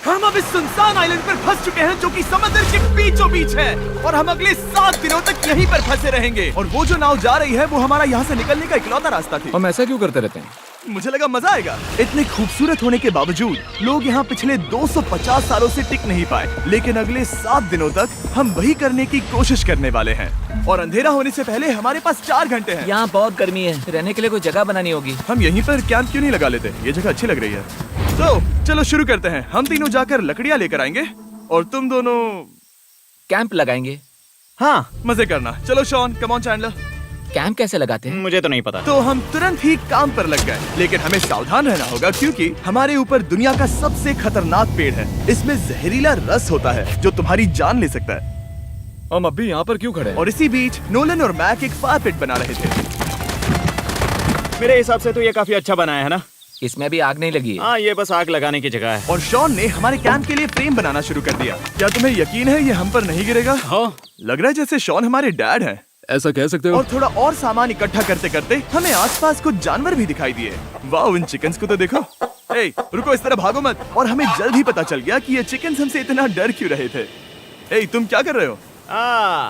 हम अब इस सुनसान आइलैंड पर फंस चुके हैं जो कि समंदर के बीचों बीच है और हम अगले 7 दिनों तक यहीं पर फंसे रहेंगे। और वो जो नाव जा रही है वो हमारा यहाँ से निकलने का इकलौता रास्ता थी। हम ऐसा क्यों करते रहते हैं? मुझे लगा मजा आएगा। इतने खूबसूरत होने के बावजूद लोग यहाँ पिछले 250 सालों से टिक नहीं पाए, लेकिन अगले 7 दिनों तक हम वही करने की कोशिश करने वाले हैं। और अंधेरा होने से पहले हमारे पास 4 घंटे हैं। यहाँ बहुत गर्मी है, रहने के लिए कोई जगह बनानी होगी। हम यहीं पर कैंप क्यों नहीं लगा लेते? ये जगह अच्छी लग रही है। तो चलो शुरू करते हैं। हम तीनों जाकर लकड़ियाँ लेकर आएंगे और तुम दोनों कैंप लगाएंगे। हाँ, मजे करना। चलो Shawn, come on Chandler. Camp कैसे लगाते हैं? मुझे तो नहीं पता। तो हम तुरंत ही काम पर लग गए, लेकिन हमें सावधान रहना होगा क्योंकि हमारे ऊपर दुनिया का सबसे खतरनाक पेड़ है। इसमें जहरीला रस होता है जो तुम्हारी जान ले सकता है। हम अभी यहाँ पर क्यों खड़े हैं? और इसी बीच नोलन और मैक एक फायर पिट बना रहे थे। मेरे हिसाब से तो ये काफी अच्छा बनाया है ना? इसमें भी आग नहीं लगी है। हाँ, ये बस आग लगाने की जगह है। और शॉन ने हमारे कैंप के लिए फ्रेम बनाना शुरू कर दिया। क्या तुम्हें यकीन है ये हम पर नहीं गिरेगा? हाँ। लग रहा है जैसे शॉन हमारे डैड हैं। ऐसा कह सकते हो? और थोड़ा और सामान इकट्ठा करते करते हमें आसपास कुछ जानवर भी दिखाई दिए। वाह, उन चिकन्स को तो देखो। ए, रुको, इस तरह भागो मत। और हमें जल्द ही पता चल गया कि ये चिकन्स हमसे इतना डर क्यों रहे थे। ए, तुम क्या कर रहे हो?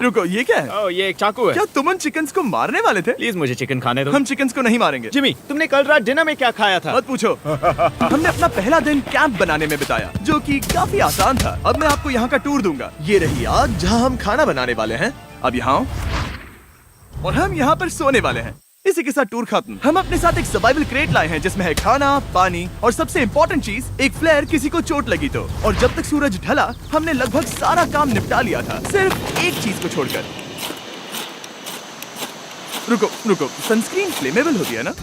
रुको, ये क्या है? ओह, ये एक चाकू है। क्या तुम उन चिकन्स को मारने वाले थे? प्लीज मुझे चिकन खाने दो। हम चिकन्स को नहीं मारेंगे। जिमी, तुमने कल रात डिनर में क्या खाया था? मत पूछो। हमने अपना पहला दिन कैंप बनाने में बिताया, जो कि काफी आसान था। अब मैं आपको यहाँ का टूर दूंगा। ये रही आग जहाँ हम खाना बनाने वाले हैं। अब यहाँ और हम यहाँ पर सोने वाले हैं। इसी के साथ टूर खत्म। हम अपने साथ एक सर्वाइवल क्रेट लाए हैं जिसमें है खाना, पानी और सबसे इम्पोर्टेंट चीज एक फ्लेयर, किसी को चोट लगी तो। और जब तक सूरज ढला हमने लगभग सारा काम निपटा लिया था, सिर्फ एक चीज को छोड़कर। रुको, सनस्क्रीन फ्लेमेबल होती है ना?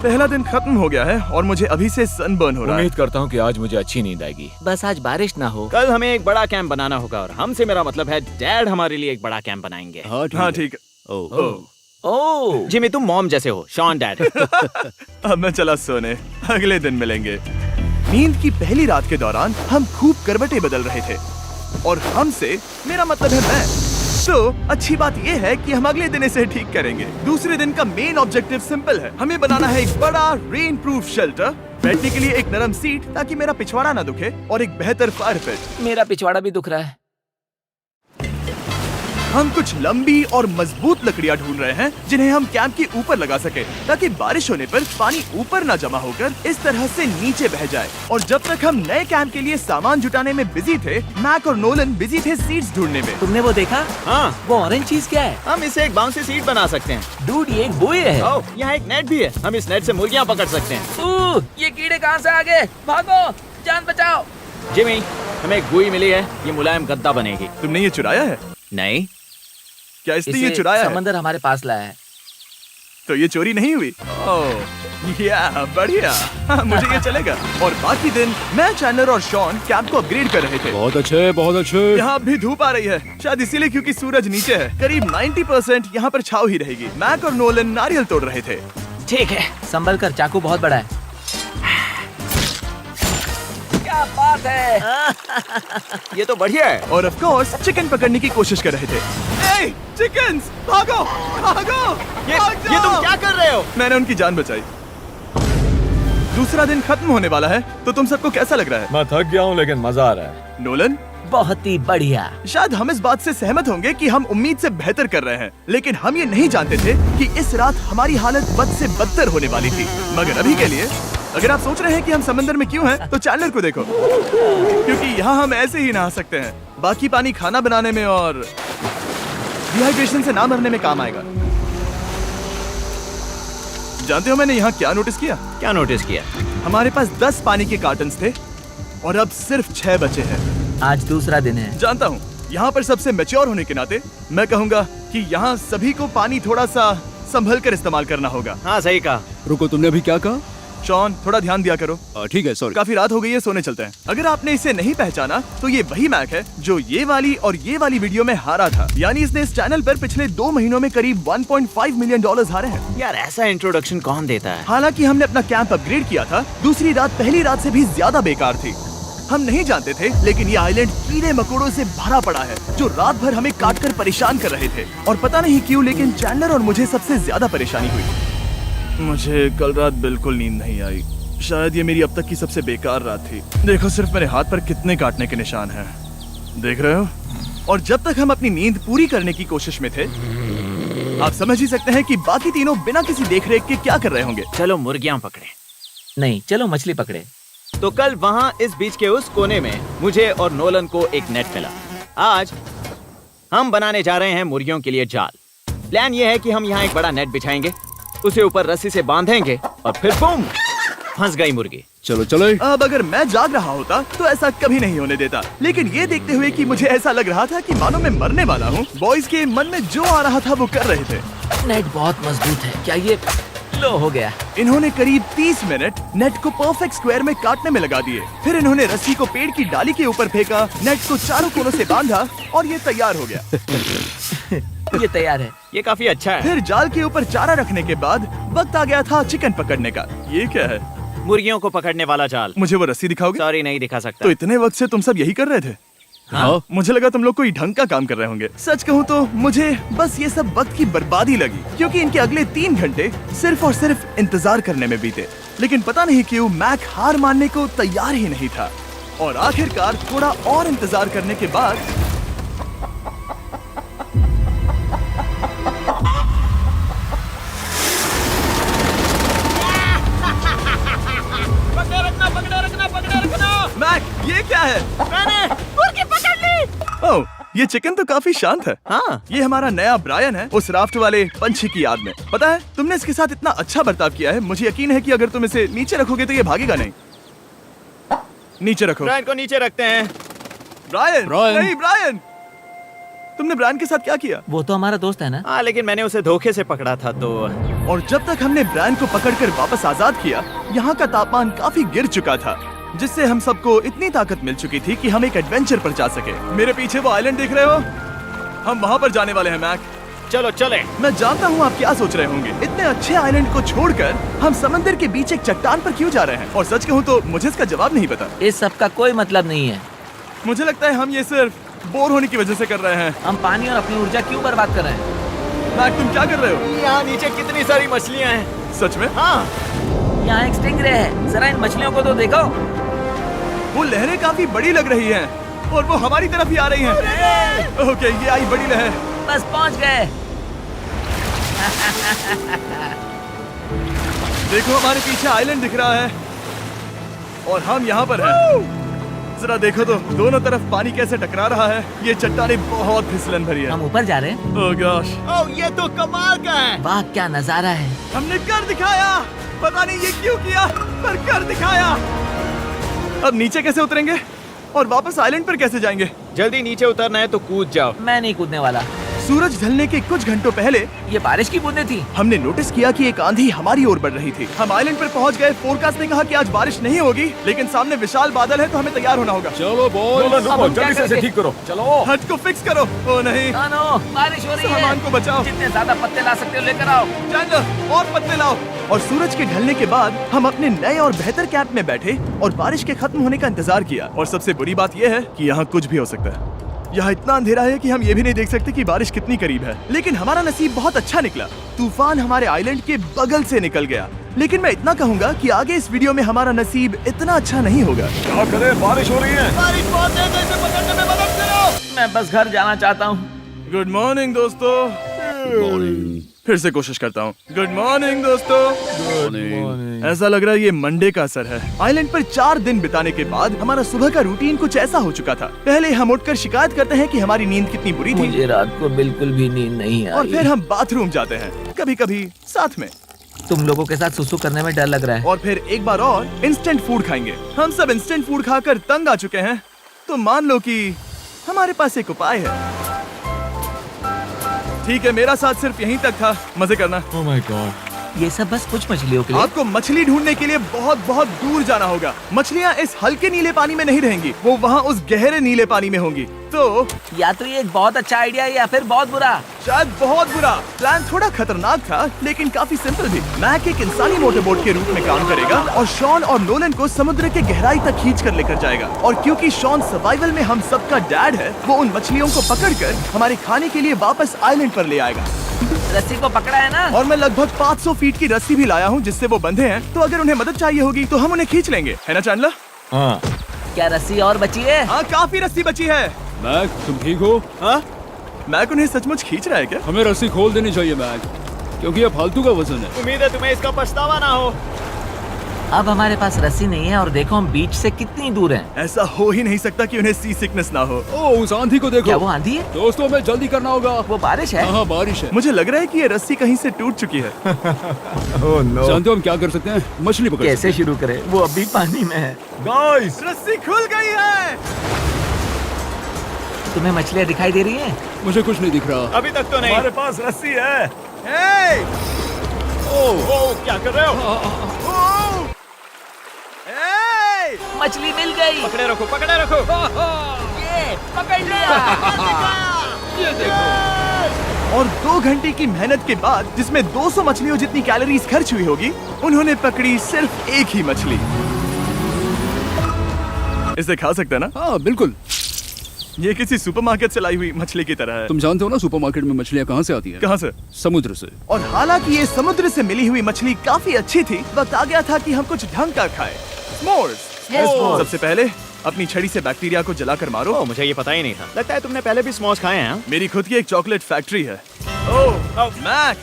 पहला दिन खत्म हो गया है और मुझे अभी से सनबर्न हो रहा है। उम्मीद करता हूँ कि आज मुझे अच्छी नींद आएगी। बस आज बारिश ना हो। कल हमें एक बड़ा कैंप बनाना होगा और हमसे मेरा मतलब है डैड हमारे लिए एक बड़ा कैंप बनाएंगे। हाँ ठीक है। ओह, जिमी, तुम मॉम जैसे हो, शॉन डैड। अब मैं चला सोने, अगले दिन मिलेंगे। नींद की पहली रात के दौरान हम खूब करवटें बदल रहे थे और हमसे मेरा मतलब है मैं। तो अच्छी बात यह है कि हम अगले दिन इसे ठीक करेंगे। दूसरे दिन का मेन ऑब्जेक्टिव सिंपल है। हमें बनाना है एक बड़ा रेन प्रूफ शेल्टर, बैठने के लिए एक नरम सीट ताकि मेरा पिछवाड़ा ना दुखे और एक बेहतर फायर पिट। मेरा पिछवाड़ा भी दुख रहा है। हम कुछ लंबी और मजबूत लकड़ियां ढूंढ रहे हैं जिन्हें हम कैंप के ऊपर लगा सके ताकि बारिश होने पर पानी ऊपर ना जमा होकर इस तरह से नीचे बह जाए। और जब तक हम नए कैंप के लिए सामान जुटाने में बिजी थे, मैक और नोलन बिजी थे सीड्स ढूंढने में। तुमने वो देखा? हाँ, वो ऑरेंज चीज क्या है? हम इसे एक बाउंसी सीट बना सकते हैं। डूड, ये एक बुए है। ओह, यहाँ एक नेट भी है। हम इस नेट से मुर्गियाँ पकड़ सकते हैं। ये कीड़े कहाँ से आ गए? भागो, जान बचाओ। जिमी, हमें एक बुई मिली है। ये मुलायम गद्दा बनेगी। तुमने ये चुराया है? नहीं। क्या इसने ये चुराया है? समंदर हमारे पास लाया है। तो ये चोरी नहीं हुई? ओह, या बढ़िया। हाँ, मुझे ये चलेगा। और बाकी दिन मैं, चैंडलर और शॉन कैंप को अपग्रेड कर रहे थे। बहुत अच्छे, बहुत अच्छे। यहाँ भी धूप आ रही है, शायद इसीलिए क्योंकि सूरज नीचे है। करीब 90% यहाँ पर छाव ही रहेगी। मैक और नोलन नारियल तोड़ रहे थे। ठीक है, संभल कर, चाकू बहुत बड़ा है। क्या बात है? ये तो बढ़िया है। और ऑफ कोर्स चिकन पकड़ने की कोशिश कर रहे थे। ए, चिकन्स, भागो, भागो, भाग ये तुम जाओ। क्या कर रहे हो? मैंने उनकी जान बचाई। दूसरा दिन खत्म होने वाला है, तो तुम सबको कैसा लग रहा है? मैं थक गया हूँ लेकिन मजा आ रहा है। नोलन, बहुत ही बढ़िया। शायद हम इस बात से सहमत होंगे कि हम उम्मीद से बेहतर कर रहे हैं, लेकिन हम ये नहीं जानते थे कि इस रात हमारी हालत बद से बदतर होने वाली थी। मगर अभी के लिए अगर आप सोच रहे हैं कि हम समंदर में क्यों हैं, तो चैंडलर को देखो, क्योंकि यहाँ हम ऐसे ही नहा सकते हैं। बाकी पानी खाना बनाने में और डिहाइड्रेशन से ना मरने में काम आएगा। जानते हो मैंने यहाँ क्या नोटिस किया? क्या नोटिस किया? हमारे पास 10 पानी के कार्टन्स थे और अब सिर्फ 6 बचे हैं। आज दूसरा दिन है। जानता हूँ, यहाँ पर सबसे मैच्योर होने के नाते मैं कहूँगा कि यहाँ सभी को पानी थोड़ा सा संभल कर इस्तेमाल करना होगा। हाँ, सही कहा। रुको, तुमने अभी क्या कहा? शॉन, थोड़ा ध्यान दिया करो। ठीक है, सॉरी। काफी रात हो गई है, सोने चलते हैं। अगर आपने इसे नहीं पहचाना तो ये वही मैक है जो ये वाली और ये वाली वीडियो में हारा था। यानी इसने इस चैनल पर पिछले 2 महीनों में करीब $1.5 मिलियन हारे हैं। यार, ऐसा इंट्रोडक्शन कौन देता है? हालांकि हमने अपना कैंप अपग्रेड किया था, दूसरी रात पहली रात से भी ज्यादा बेकार थी। हम नहीं जानते थे, लेकिन ये आइलैंड कीड़े मकोड़ों से भरा पड़ा है जो रात भर हमें काट कर परेशान कर रहे थे। और पता नहीं क्यों, लेकिन चैंडलर और मुझे सबसे ज्यादा परेशानी हुई। मुझे कल रात बिल्कुल नींद नहीं आई। शायद ये मेरी अब तक की सबसे बेकार रात थी। देखो सिर्फ मेरे हाथ पर कितने काटने के निशान हैं। देख रहे हो? और जब तक हम अपनी नींद पूरी करने की कोशिश में थे, आप समझ ही सकते हैं कि बाकी तीनों बिना किसी देखरेख के क्या कर रहे होंगे। चलो मुर्गियां पकड़े। नहीं, चलो मछली पकड़े। तो कल वहाँ इस बीच के उस कोने में मुझे और नोलन को एक नेट मिला। आज हम बनाने जा रहे हैं मुर्गियों के लिए जाल। प्लान ये है कि हम यहाँ एक बड़ा नेट बिछाएंगे, उसे ऊपर रस्सी से बांधेंगे और फिर बूम, फंस गई मुर्गी। चलो चलो। अब अगर मैं जाग रहा होता तो ऐसा कभी नहीं होने देता, लेकिन ये देखते हुए कि मुझे ऐसा लग रहा था कि मानो मैं मरने वाला हूँ, बॉयज के मन में जो आ रहा था वो कर रहे थे। नेट बहुत मजबूत है। क्या ये लो हो गया? इन्होंने करीब 30 मिनट नेट को परफेक्ट स्क्वायर में काटने में लगा दिए। फिर इन्होंने रस्सी को पेड़ की डाली के ऊपर फेंका, नेट को चारों कोनों से बांधा और ये तैयार हो गया। ये तैयार है। ये काफी अच्छा है। फिर जाल के ऊपर चारा रखने के बाद वक्त आ गया था चिकन पकड़ने का। ये क्या है? मुर्गियों को पकड़ने वाला जाल। मुझे वो रस्सी दिखाओगे? सॉरी, नहीं दिखा सकता। तो इतने वक्त से तुम सब यही कर रहे थे? हाँ। मुझे लगा तुम लोग कोई ढंग का काम कर रहे होंगे। सच कहूँ तो मुझे बस ये सब वक्त की बर्बादी लगी, क्योंकि इनके अगले 3 घंटे सिर्फ और सिर्फ इंतजार करने में बीते। लेकिन पता नहीं क्यों मैक हार मानने को तैयार ही नहीं था, और आखिरकार थोड़ा और इंतजार करने के बाद मैक, ये क्या है? मैंने मुर्गी पकड़ ली। ओह, ये चिकन तो काफी शांत है। हाँ। ये हमारा नया ब्रायन है, उस राफ्ट वाले पंछी की याद में। पता है, तुमने इसके साथ इतना अच्छा बर्ताव किया है, मुझे यकीन है कि अगर तुम इसे नीचे रखोगे तो ये भागेगा नहीं। नीचे रखो। ब्रायन को नीचे रखते हैं। Brian, Brian. नहीं ब्रायन, तुमने ब्रायन के साथ क्या किया? वो तो हमारा दोस्त है ना। हाँ, लेकिन मैंने उसे धोखे से पकड़ा था तो। और जब तक हमने ब्रायन को पकड़कर वापस आजाद किया, यहाँ का तापमान काफी गिर चुका था, जिससे हम सबको इतनी ताकत मिल चुकी थी कि हम एक एडवेंचर पर जा सके। मेरे पीछे वो आइलैंड देख रहे हो? हम वहाँ पर जाने वाले हैं मैक। चलो चले। मैं जानता हूँ आप क्या सोच रहे होंगे, इतने अच्छे आइलैंड को छोड़कर हम समंदर के बीच एक चट्टान पर क्यों जा रहे हैं? और सच कहूँ तो मुझे इसका जवाब नहीं पता। इस सब का कोई मतलब नहीं है। मुझे लगता है हम ये सिर्फ बोर होने की वजह से कर रहे हैं। हम पानी और अपनी ऊर्जा क्यों बर्बाद कर रहे हैं? मैक, तुम क्या कर रहे हो? यहाँ नीचे कितनी सारी मछलियाँ हैं। सच में? हाँ। यहाँ एक स्टिंगरे है, जरा इन मछलियों को तो देखो। वो लहरें काफी बड़ी लग रही हैं और वो हमारी तरफ ही आ रही हैं। ओके, ये आई बड़ी लहर। बस पहुँच गए। देखो हमारे पीछे आइलैंड दिख रहा है और हम यहाँ पर हैं। जरा देखो तो दोनों तरफ पानी कैसे टकरा रहा है। ये चट्टानें बहुत फिसलन भरी है। हम ऊपर जा रहे हैं। ओह गॉश, ओह, ये तो कमाल का है। वाह, क्या नजारा है। हमने कर दिखाया। पता नहीं ये क्यों किया, पर कर दिखाया। अब नीचे कैसे उतरेंगे और वापस आइलैंड पर कैसे जाएंगे? जल्दी नीचे उतरना है तो कूद जाओ। मैं नहीं कूदने वाला। सूरज ढलने के कुछ घंटों पहले ये बारिश की बूंदें थी। हमने नोटिस किया कि एक आंधी हमारी ओर बढ़ रही थी। हम आइलैंड पर पहुंच गए। फोरकास्ट ने कहा कि आज बारिश नहीं होगी, लेकिन सामने विशाल बादल है तो हमें तैयार होना होगा। चलो बॉय, अब हम क्या जल्दी से इसे करेंगे? ठीक करो। चलो। हट को फिक्स करो। ओ नहीं, नो, बारिश हो रही है। सामान को बचाओ। जितने ज्यादा पत्ते ला सकते हो लेकर आओ। चैंडलर, और पत्ते लाओ। और सूरज के ढलने के बाद हम अपने नए और बेहतर कैंप में बैठे और बारिश के खत्म होने का इंतजार किया। और सबसे बुरी बात यह है कि यहाँ कुछ भी हो सकता है। यहाँ इतना अंधेरा है कि हम ये भी नहीं देख सकते कि बारिश कितनी करीब है। लेकिन हमारा नसीब बहुत अच्छा निकला। तूफान हमारे आइलैंड के बगल से निकल गया। लेकिन मैं इतना कहूँगा कि आगे इस वीडियो में हमारा नसीब इतना अच्छा नहीं होगा। क्या करें, बारिश हो रही है। बारिश बहुत तेज है, इसे पकड़ने में मदद करो। मैं बस घर जाना चाहता हूँ। गुड मॉर्निंग दोस्तों। फिर से कोशिश करता हूँ। गुड मॉर्निंग दोस्तों। ऐसा लग रहा है ये मंडे का असर है। आइलैंड पर 4 दिन बिताने के बाद हमारा सुबह का रूटीन कुछ ऐसा हो चुका था। पहले हम उठकर शिकायत करते हैं कि हमारी नींद कितनी बुरी थी, मुझे रात को बिल्कुल भी नींद नहीं आई। और फिर हम बाथरूम जाते हैं, कभी कभी साथ में। तुम लोगों के साथ सुसु करने में डर लग रहा है। और फिर एक बार और इंस्टेंट फूड खाएंगे। हम सब इंस्टेंट फूड खाकर तंग आ चुके हैं, तो मान लो कि हमारे पास एक उपाय है। ठीक है, मेरा साथ सिर्फ यहीं तक था। मजे करना। Oh my God. ये सब बस कुछ मछलियों के लिए। आपको मछली ढूंढने के लिए बहुत बहुत दूर जाना होगा। मछलियाँ इस हल्के नीले पानी में नहीं रहेंगी, वो वहाँ उस गहरे नीले पानी में होंगी। तो या तो ये एक बहुत अच्छा आइडिया है या फिर बहुत बुरा। शायद बहुत बुरा। प्लान थोड़ा खतरनाक था, लेकिन काफी सिंपल भी। मैक एक इंसानी मोटरबोट के रूप में काम करेगा और शॉन और नोलन को समुद्र के गहराई तक खींच कर लेकर जाएगा। और क्योंकि शॉन सर्वाइवल में हम सबका डैड है, वो उन मछलियों को पकड़कर हमारे खाने के लिए वापस आइलैंड पर ले आएगा। रस्सी को पकड़ा है ना? और मैं लगभग 500 फीट की रस्सी भी लाया हूँ जिससे वो बंधे हैं, तो अगर उन्हें मदद चाहिए होगी तो हम उन्हें खींच लेंगे, है ना चैंडलर? हाँ। क्या रस्सी और बची है? हाँ, काफी रस्सी बची है। मैक, तुम ठीक हो? हाँ? मैक उन्हें सचमुच खींच रहा है क्या? हमें रस्सी खोल देनी चाहिए मैक, क्योंकि ये फालतू का वजन है। उम्मीद है तुम्हें इसका पछतावा ना हो। अब हमारे पास रस्सी नहीं है और देखो हम बीच से कितनी दूर हैं। ऐसा हो ही नहीं सकता कि उन्हें सी सिकनेस ना हो। ओह, उस आंधी को देखो। क्या वो आंधी है? दोस्तों, हमें जल्दी करना होगा। वो बारिश है? हाँ, बारिश है। मुझे लग रहा है कि ये रस्सी कहीं से टूट चुकी है। Oh no. जानते हो हम क्या कर सकते हैं? मछली पकड़ कैसे शुरू करें? वो अभी पानी में है। गाइस, रस्सी खुल गई है। तुम्हें मछलियाँ दिखाई दे रही हैं? मुझे कुछ नहीं दिख रहा। अभी तक तो नहीं। हमारे पास रस्सी है। हे! ओह, क्या कर रहे हो? ओह! हे! मछली मिल गई। पकड़े रखो, पकड़े रखो। ये पकड़ लिया। ये देखो। और 2 घंटे की मेहनत के बाद, जिसमें 200 मछलियों जितनी कैलोरीज खर्च हुई होगी, उन्होंने पकड़ी सिर्फ एक ही मछली। इसे खा सकते हैं ना? हाँ, बिल्कुल। ये किसी सुपरमार्केट से लाई हुई मछली की तरह है। तुम जानते हो ना सुपरमार्केट में मछलियाँ कहाँ से आती हैं? कहाँ से? समुद्र से। और हालांकि ये समुद्र से मिली हुई मछली काफी अच्छी थी, वक्त आ गया था कि हम कुछ ढंग का खाएं। स्मोर्स। सबसे पहले अपनी छड़ी से बैक्टीरिया को जलाकर मारो। ओह, मुझे ये पता ही नहीं था। लगता है तुमने पहले भी स्मोक्स खाए हैं। मेरी खुद की एक चॉकलेट फैक्ट्री है। ओह मैक,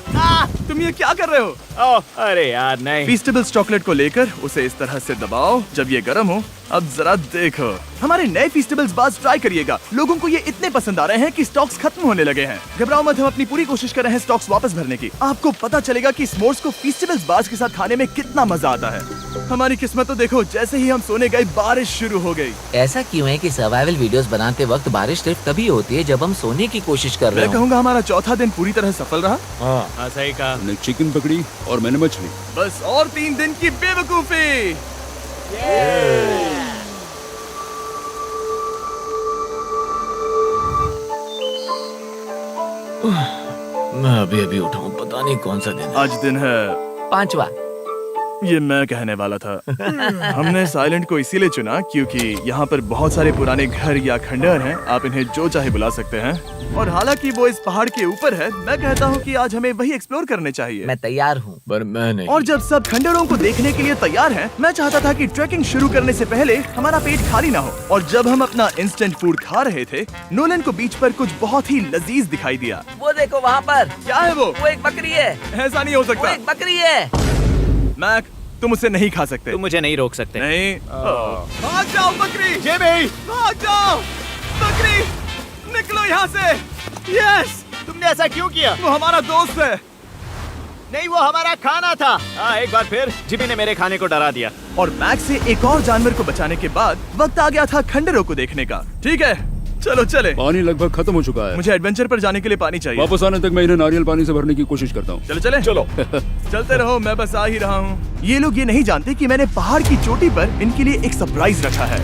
तुम ये क्या कर रहे हो? ओह, अरे यार नहीं। फीस्टेबल्स चॉकलेट को लेकर उसे इस तरह से दबाओ जब ये गर्म हो। अब जरा देखो, हमारे नए फीस्टेबल्स बार्स ट्राई करिएगा। लोगों को ये इतने पसंद आ रहे हैं कि स्टॉक्स खत्म होने लगे हैं। घबराओ मत, हम अपनी पूरी कोशिश कर रहे हैं स्टॉक्स वापस भरने की। आपको पता चलेगा कि स्मोर्स को फीस्टेबल्स बार्स के साथ खाने में कितना मजा आता है। हमारी किस्मत तो देखो, जैसे ही हम सोने गए बारिश शुरू हो गई। ऐसा क्यों है कि सर्वाइवल वीडियोस बनाते वक्त बारिश सिर्फ तभी होती है जब हम सोने की कोशिश कर रहे मैं हो? कहूँगा हमारा चौथा दिन पूरी तरह सफल रहा। हाँ, सही कहा। हमने चिकन पकड़ी और मैंने मछली। बस और 3 दिन की बेवकूफी। मैं अभी उठाऊं, पता नहीं कौन सा दिन है। आज दिन है 5वां। ये मैं कहने वाला था। हमने साइलेंट को इसीलिए चुना क्योंकि यहाँ पर बहुत सारे पुराने घर या खंडहर हैं। आप इन्हें जो चाहे बुला सकते हैं। और हालांकि वो इस पहाड़ के ऊपर है, मैं कहता हूँ कि आज हमें वही एक्सप्लोर करने चाहिए। मैं तैयार हूँ। पर मैं नहीं। और जब सब खंडहरों को देखने के लिए तैयार हैं, मैं चाहता था कि ट्रैकिंग शुरू करने से पहले हमारा पेट खाली ना हो। और जब हम अपना इंस्टेंट फूड खा रहे थे, नोलन को बीच पर कुछ बहुत ही लजीज दिखाई दिया। वो देखो वहाँ पर। क्या है वो? वो एक बकरी है। ऐसा नहीं हो वो सकता। एक बकरी है। मैक, तुम उसे नहीं खा सकते। तुम मुझे नहीं रोक सकते। नहीं। भाग जाओ बकरी। जेबी, भाग जाओ बकरी, निकलो यहाँ से। यस, तुमने ऐसा क्यों किया? वो हमारा दोस्त है। नहीं, वो हमारा खाना था। एक बार फिर जिमी ने मेरे खाने को डरा दिया। और मैक से एक और जानवर को बचाने के बाद वक्त आ गया था खंडहरों को देखने का। ठीक है, चलो चले। पानी लगभग खत्म हो चुका है। मुझे एडवेंचर पर जाने के लिए पानी चाहिए। वापस आने तक मैं इन्हें नारियल पानी से भरने की कोशिश करता हूँ। चलो चले। चलो। चलते रहो, मैं बस आ ही रहा हूँ। ये लोग ये नहीं जानते कि मैंने पहाड़ की चोटी पर इनके लिए एक सरप्राइज रखा है।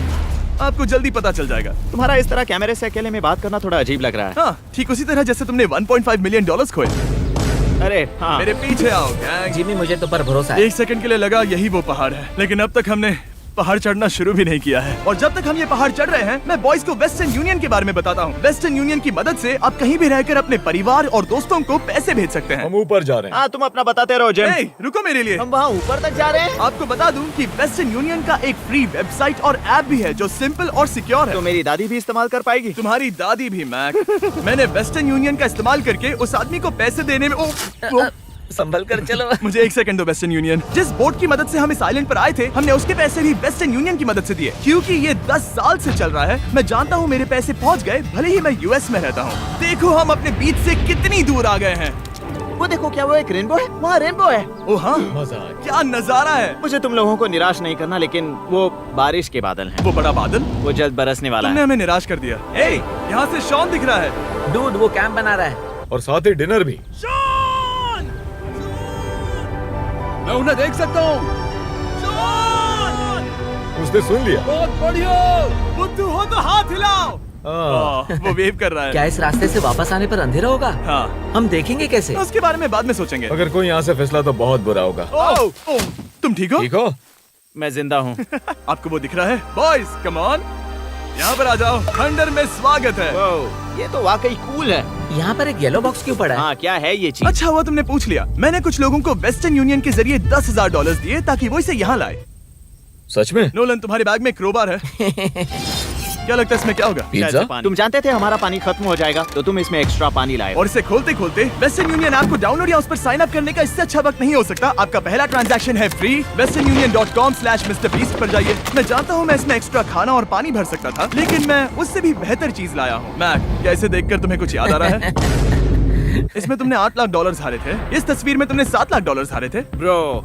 आपको जल्दी पता चल जाएगा। तुम्हारा इस तरह कैमरे से अकेले में बात करना थोड़ा अजीब लग रहा है। हाँ, ठीक उसी तरह जैसे तुमने $1.5 मिलियन खोए। अरे हाँ। मेरे पीछे आओ गैंग। जिमी, मुझे तो पर भरोसा है। 1 सेकंड के लिए लगा यही वो पहाड़ है, लेकिन अब तक हमने पहाड़ चढ़ना शुरू भी नहीं किया है। और जब तक हम ये पहाड़ चढ़ रहे हैं, मैं बॉयज को वेस्टर्न यूनियन के बारे में बताता हूँ। वेस्टर्न यूनियन की मदद से आप कहीं भी रहकर अपने परिवार और दोस्तों को पैसे भेज सकते हैं। हम ऊपर जा रहे हैं। हाँ, तुम अपना बताते रहो जेम। Hey, रुको मेरे लिए। हम वहाँ ऊपर तक जा रहे हैं। आपको बता दूं कि वेस्टर्न यूनियन का एक फ्री वेबसाइट और ऐप भी है जो सिंपल और सिक्योर है। तो मेरी दादी भी इस्तेमाल कर पाएगी। तुम्हारी दादी भी मैक। मैंने वेस्टर्न यूनियन का इस्तेमाल करके उस आदमी को पैसे देने में संभल कर चलो। मुझे 1 सेकंड दो। वेस्टर्न यूनियन, जिस बोट की मदद से हम इस आइलैंड पर आए थे, हमने उसके पैसे भी वेस्टर्न यूनियन की मदद से दिए। क्योंकि ये 10 साल से चल रहा है, मैं जानता हूँ मेरे पैसे पहुँच गए, भले ही मैं यूएस में रहता हूँ। देखो हम अपने बीच से कितनी दूर आ गए हैं। वो देखो, क्या वो एक रेनबो है? वहाँ रेनबो है। ओ हाँ, मजा क्या नजारा है। मुझे तुम लोगों को निराश नहीं करना, लेकिन वो बारिश के बादल हैं। वो बड़ा बादल, वो जल्द बरसने वाला तुमने है। हमें निराश कर दिया। ए, यहाँ से शॉन दिख रहा है। डूड, वो कैंप बना रहा है। और साथ ही डिनर भी। शॉन! मैं उन्हें देख सकता हूँ। शॉन! उसने सुन लिया। बहुत बढ़िया। बुद्धू हो तो हाथ हिलाओ। वो वेव कर रहा है। क्या इस रास्ते से वापस आने पर अंधेरा होगा? हाँ, हम देखेंगे कैसे? उसके बारे में बाद में सोचेंगे। अगर कोई यहाँ से फिसला तो बहुत बुरा होगा। ओह, तुम ठीक हो? ठीक हो? मैं जिंदा हूँ। आपको वो दिख रहा है? Boys, come on. यहाँ पर आ जाओ, खंडर में स्वागत है। वाह, ये तो वाकई कूल है। यहाँ पर एक येलो बॉक्स क्यों पड़ा है? हाँ, क्या है ये चीज? अच्छा हुआ तुमने पूछ लिया। मैंने कुछ लोगों को वेस्टर्न यूनियन के जरिए $10,000 दिए ताकि वो इसे यहाँ लाए। सच में? नोलन, तुम्हारे बैग में क्रोबार है। क्या लगता है इसमें क्या होगा? पिज्जा? पानी। तुम जानते थे हमारा पानी खत्म हो जाएगा, तो तुम इसमें एक्स्ट्रा पानी लाए। और इसे खोलते खोलते वेस्टर्न यूनियन ऐप को डाउनलोड या उस पर साइन अप करने का इससे अच्छा वक्त नहीं हो सकता। आपका पहला ट्रांजैक्शन है फ्री। westernunion.com/MrBeast पर जाइए। मैं जानता हूँ मैं इसमें एक्स्ट्रा खाना और पानी भर सकता था, लेकिन मैं उससे भी बेहतर चीज लाया हूँ। मैक, क्या इसे देखकर तुम्हें कुछ याद आ रहा है? इसमें तुमने $8 लाख हारे थे। इस तस्वीर में तुमने $7 लाख हारे थे। ब्रो,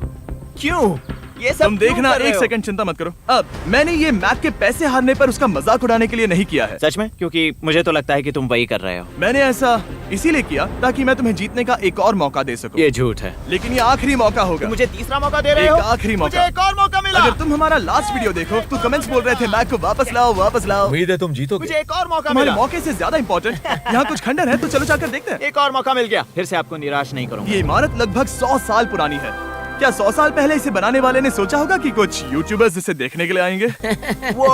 क्यों? ये सब तुम क्यों देखना, कर रहे एक हो? सेकंड चिंता मत करो। अब मैंने ये मैक के पैसे हारने पर उसका मजाक उड़ाने के लिए नहीं किया है। सच में? क्योंकि मुझे तो लगता है कि तुम वही कर रहे हो। मैंने ऐसा इसीलिए किया ताकि मैं तुम्हें जीतने का एक और मौका दे सकूं। ये झूठ है। लेकिन ये आखिरी मौका होगा। मुझे तीसरा मौका दे रहे एक हो? आखिरी मौका। मुझे एक और मौका मिला। अगर तुम हमारा लास्ट वीडियो देखो तो कमेंट्स बोल रहे थे मैक को वापस लाओ, वापस लाओ। उम्मीद है तुम जीतोगे। मुझे एक और मौका तुम्हारे मिला। मौके से ज्यादा इम्पोर्टेंट यहाँ कुछ खंडर है, तो चलो जाकर देखते हैं। एक और मौका मिल गया। फिर से आपको निराश नहीं करूंगा। ये इमारत लगभग 100 साल पुरानी है। क्या 100 साल पहले इसे बनाने वाले ने सोचा होगा कि कुछ यूट्यूबर्स इसे देखने के लिए आएंगे? वो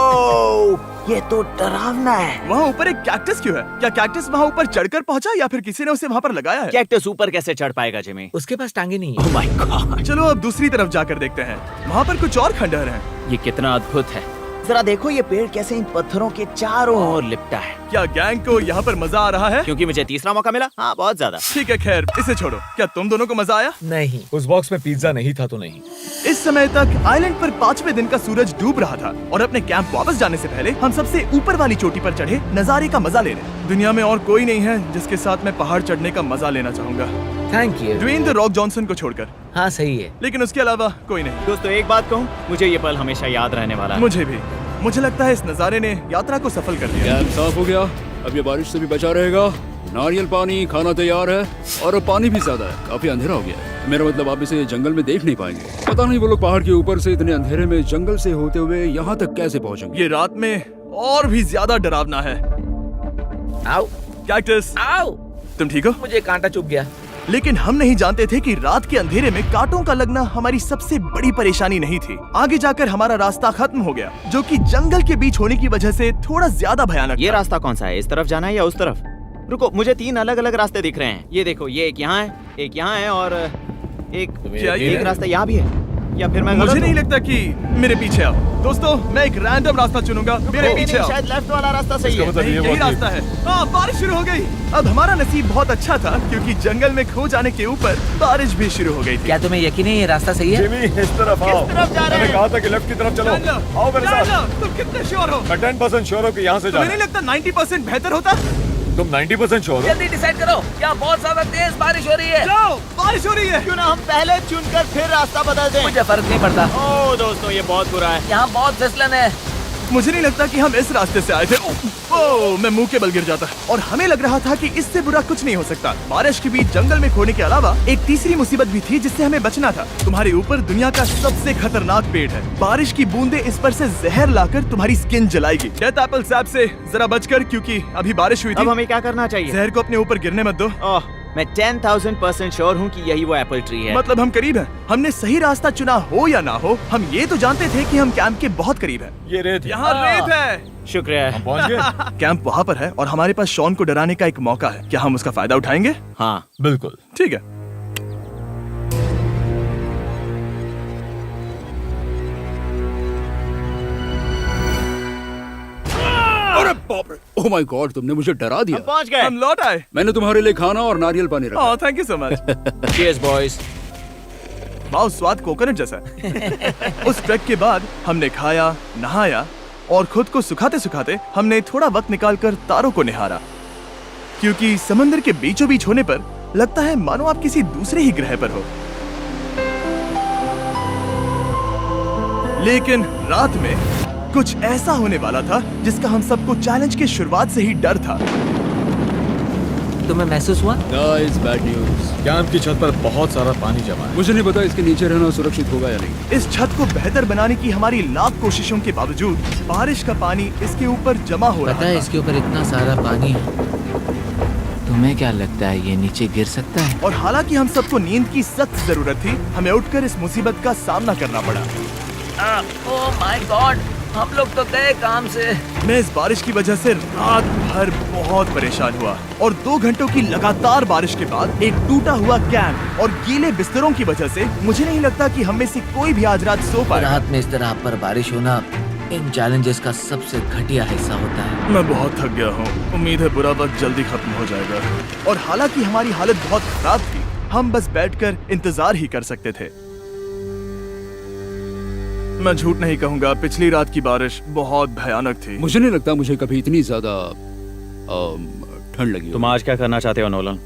ये तो डरावना है। वहाँ ऊपर एक कैक्टस क्यों है? क्या कैक्टस वहाँ ऊपर चढ़कर पहुँचा या फिर किसी ने उसे वहाँ पर लगाया है? कैक्टस ऊपर कैसे चढ़ पाएगा जिमी? उसके पास टांगे नहीं है। ओह माय गॉड, चलो अब दूसरी तरफ जाकर देखते हैं। वहाँ पर कुछ और खंडहर हैं। ये कितना अद्भुत है। जरा देखो ये पेड़ कैसे इन पत्थरों के चारों ओर लिपटा है। क्या गैंग को यहाँ पर मजा आ रहा है? क्योंकि मुझे तीसरा मौका मिला। हाँ, बहुत ज्यादा। ठीक है, खैर इसे छोड़ो। क्या तुम दोनों को मजा आया? नहीं। उस बॉक्स में पिज्जा नहीं था तो नहीं। इस समय तक आइलैंड पर 5वें दिन का सूरज डूब रहा था और अपने कैंप वापस जाने से पहले हम सबसे ऊपर वाली चोटी पर चढ़े नजारे का मजा ले रहे। दुनिया में और कोई नहीं है जिसके साथ मैं पहाड़ चढ़ने का मजा लेना चाहूंगा, thank you. Dwayne the Rock Johnson को छोड़कर। हाँ सही है। लेकिन उसके अलावा कोई नहीं। दोस्तों, एक बात कहूँ, मुझे ये पल हमेशा याद रहने वाला है। मुझे भी। मुझे लगता है इस नजारे ने यात्रा को सफल कर दिया। कैंप साफ हो गया, अब ये बारिश से भी बचा रहेगा। नारियल पानी, खाना तैयार है और अब पानी भी ज्यादा है। काफी अंधेरा हो गया है। मेरा मतलब आप इसे जंगल में देख नहीं पाएंगे। पता नहीं वो लोग पहाड़ के ऊपर से इतने अंधेरे में जंगल से होते हुए यहाँ तक कैसे पहुँचेंगे। ये रात में और भी ज्यादा डरावना है। आओ कैक्टस, आओ। तुम ठीक हो? मुझे कांटा चुभ गया। लेकिन हम नहीं जानते थे कि रात के अंधेरे में कांटों का लगना हमारी सबसे बड़ी परेशानी नहीं थी। आगे जाकर हमारा रास्ता खत्म हो गया, जो कि जंगल के बीच होने की वजह से थोड़ा ज्यादा भयानक ये था। रास्ता कौन सा है? इस तरफ जाना है या उस तरफ? रुको, मुझे 3 अलग अलग रास्ते दिख रहे हैं। ये देखो, ये एक यहाँ है, एक यहाँ है और क्या ये- एक रास्ता यहाँ भी है। या फिर मैं मुझे गलत नहीं हूँ? लगता कि मेरे पीछे आओ। दोस्तों, मैं एक रैंडम रास्ता चुनूंगा। मेरे नहीं, पीछे नहीं, आओ। शायद लेफ्ट वाला रास्ता सही है। नहीं, यही रास्ता है। हाँ, बारिश शुरू हो गई। अब हमारा नसीब बहुत अच्छा था क्योंकि जंगल में खो जाने के ऊपर बारिश भी शुरू हो गई थी। क्या तुम्हें यकीन है ये रास्ता सही है? जिमी, इस तरफ आओ। किस तरफ जा रहे मैंने हैं? कहा था कि लेफ्ट की तरफ चलो। आओ मेरे साथ। तुम कितने श्योर हो? मैं 10% श्योर हूँ कि यहाँ से तुम्हें जाना नहीं लगता 90% बेहतर होता? तुम 90% श्योर हो? जल्दी डिसाइड करो। क्या बहुत ज्यादा तेज बारिश हो रही है? जाओ, बारिश हो रही है। क्यों ना हम पहले चुनकर फिर रास्ता बदल दें? मुझे फर्क नहीं पड़ता। ओह दोस्तों, ये बहुत बुरा है। यहाँ बहुत फिसलन है। मुझे नहीं लगता कि हम इस रास्ते से आए थे। ओह, मैं मुंह के बल गिर जाता। और हमें लग रहा था कि इससे बुरा कुछ नहीं हो सकता। बारिश के बीच जंगल में खोने के अलावा एक तीसरी मुसीबत भी थी जिससे हमें बचना था। तुम्हारे ऊपर दुनिया का सबसे खतरनाक पेड़ है। बारिश की बूंदें इस पर से जहर लाकर तुम्हारी स्किन जलाएगी। डेथ एप्पल सैप से जरा बचकर, क्योंकि अभी बारिश हुई अब थी। हमें क्या करना चाहिए? जहर को अपने ऊपर गिरने मत दो। ओह, मैं 10,000% श्योर हूँ कि यही वो एप्पल ट्री है। मतलब हम करीब हैं। हमने सही रास्ता चुना हो या ना हो, हम ये तो जानते थे कि हम कैंप के बहुत करीब हैं। ये रेत है। यहाँ रेत है। शुक्रिया। हम पहुँच गए। कैंप वहाँ पर है और हमारे पास शॉन को डराने का एक मौका है। क्या हम उसका फायदा उठाएंगे? हाँ, बिल्कुल। ठीक है। अरे बाप रे, ओह माय गॉड, तुमने मुझे डरा हम दिया। पहुँच गए। हम लौट आए। मैंने तुम्हारे लिए खाना और नारियल पानी रखा। Oh, thank you so much. Cheers, boys। वाह, स्वाद कोकोनट जैसा है। उस ट्रैक के बाद हमने खाया, नहाया और खुद को सुखाते सुखाते हमने थोड़ा वक्त निकालकर तारों को निहारा, क्योंकि समंदर के बीचों बीच होने पर लगता है मानो आप किसी दूसरे ही ग्रह पर हो। लेकिन रात में कुछ ऐसा होने वाला था जिसका हम सबको चैलेंज के शुरुआत से ही डर था। तुम्हें महसूस हुआ? Guys, bad news. कैंप की छत पर बहुत सारा पानी जमा है। मुझे नहीं पता इसके नीचे रहना सुरक्षित होगा या नहीं। इस छत को बेहतर बनाने की हमारी लाख कोशिशों के बावजूद बारिश का पानी इसके ऊपर जमा हो रहा पता है था। इसके ऊपर इतना सारा पानी है। तुम्हें क्या लगता है ये नीचे गिर सकता है? और हालांकि हम सबको नींद की सख्त जरूरत थी, हमें उठकर इस मुसीबत का सामना करना पड़ा। ओह माय गॉड, हम लोग तो गए काम से। मैं इस बारिश की वजह से रात भर बहुत परेशान हुआ और 2 घंटों की लगातार बारिश के बाद एक टूटा हुआ कैंप और गीले बिस्तरों की वजह से मुझे नहीं लगता कि हम में से कोई भी आज रात सो पाएगा। रात में इस तरह पर बारिश होना इन चैलेंजेस का सबसे घटिया हिस्सा होता है। मैं बहुत थक गया हूँ। उम्मीद है बुरा वक्त जल्दी खत्म हो जाएगा। और हालांकि हमारी हालत बहुत खराब थी, हम बस बैठकर इंतजार ही कर सकते थे। मैं झूठ नहीं कहूँगा, पिछली रात की बारिश बहुत भयानक थी। मुझे नहीं लगता मुझे कभी इतनी ज्यादा ठंड लगी हो। तुम आज क्या करना चाहते हो नोलन?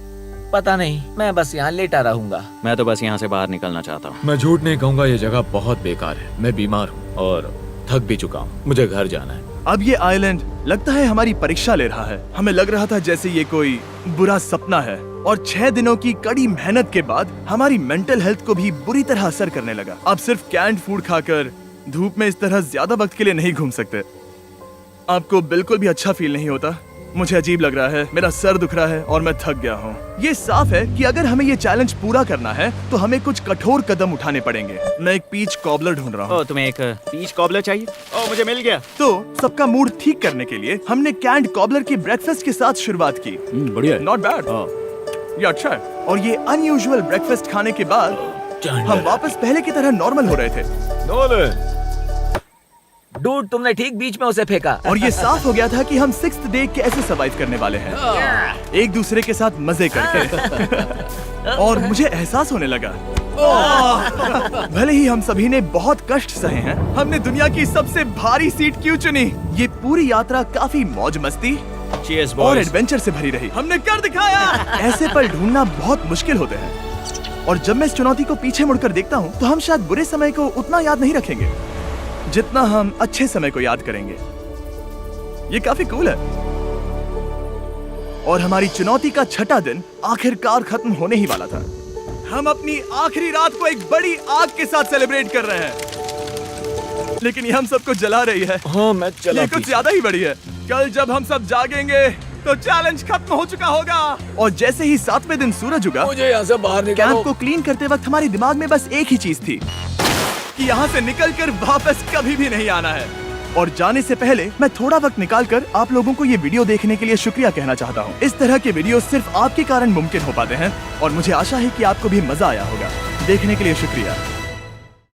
पता नहीं, मैं बस यहाँ लेटा रहूंगा। मैं तो बस यहाँ से बाहर निकलना चाहता हूँ। मैं झूठ नहीं कहूंगा, ये जगह बहुत बेकार है। मैं बीमार हूँ और थक भी चुका हूँ। मुझे घर जाना है। अब ये आइलैंड लगता है हमारी परीक्षा ले रहा है। हमें लग रहा था जैसे ये कोई बुरा सपना है और 6 दिनों की कड़ी मेहनत के बाद हमारी मेंटल हेल्थ को भी बुरी तरह असर करने लगा। अब सिर्फ कैंड फूड खाकर धूप में इस तरह ज्यादा वक्त के लिए नहीं घूम सकते। आपको बिल्कुल भी अच्छा फील नहीं होता? मुझे अजीब लग रहा है, मेरा सर दुख रहा है और मैं थक गया हूँ। ये साफ है कि अगर हमें ये चैलेंज पूरा करना है तो हमें कुछ कठोर कदम उठाने पड़ेंगे। मैं एक पीच कॉबलर ढूंढ रहा हूँ। तुम्हें एक पीच कॉबलर चाहिए? मुझे मिल गया। तो सबका मूड ठीक करने के लिए हमने कैंड कॉबलर के ब्रेकफास्ट के साथ शुरुआत की। बढ़िया है। नॉट बैड, ये अच्छा है। और ये अनयूजुअल ब्रेकफास्ट खाने के बाद हम वापस पहले की तरह नॉर्मल हो रहे थे। नोलन, डूड, तुमने ठीक बीच में उसे फेंका। और ये साफ हो गया था कि हम 6th डे कैसे सर्वाइव करने वाले हैं, एक दूसरे के साथ मजे करके। और मुझे एहसास होने लगा, भले ही हम सभी ने बहुत कष्ट सहे हैं, हमने दुनिया की सबसे भारी सीट क्यों चुनी? ये पूरी यात्रा काफी मौज मस्ती Cheers, और boys. एडवेंचर से भरी रही। हमने कर दिखाया। ऐसे पल ढूंढना बहुत मुश्किल होते हैं और जब मैं इस चुनौती को पीछे मुड़कर देखता हूँ तो हम शायद बुरे समय को उतना याद नहीं रखेंगे जितना हम अच्छे समय को याद करेंगे। ये काफी कूल है। और हमारी चुनौती का 6ठा दिन आखिरकार खत्म होने ही वाला था। हम अपनी आखिरी रात को एक बड़ी आग के साथ सेलिब्रेट कर रहे हैं, लेकिन ये हम सबको जला रही है। हाँ मैं चला। ये कुछ ज्यादा ही बड़ी है। कल जब हम सब जागेंगे तो चैलेंज खत्म हो चुका होगा। और जैसे ही 7वें दिन सूरज उगा, मुझे यहाँ से बाहर कैंप निकालो। को क्लीन करते वक्त हमारे दिमाग में बस एक ही चीज थी कि यहाँ से निकलकर वापस कभी भी नहीं आना है। और जाने से पहले मैं थोड़ा वक्त निकालकर आप लोगों को ये वीडियो देखने के लिए शुक्रिया कहना चाहता हूँ। इस तरह के वीडियो सिर्फ आपके कारण मुमकिन हो पाते हैं और मुझे आशा है कि आपको भी मजा आया होगा। देखने के लिए शुक्रिया।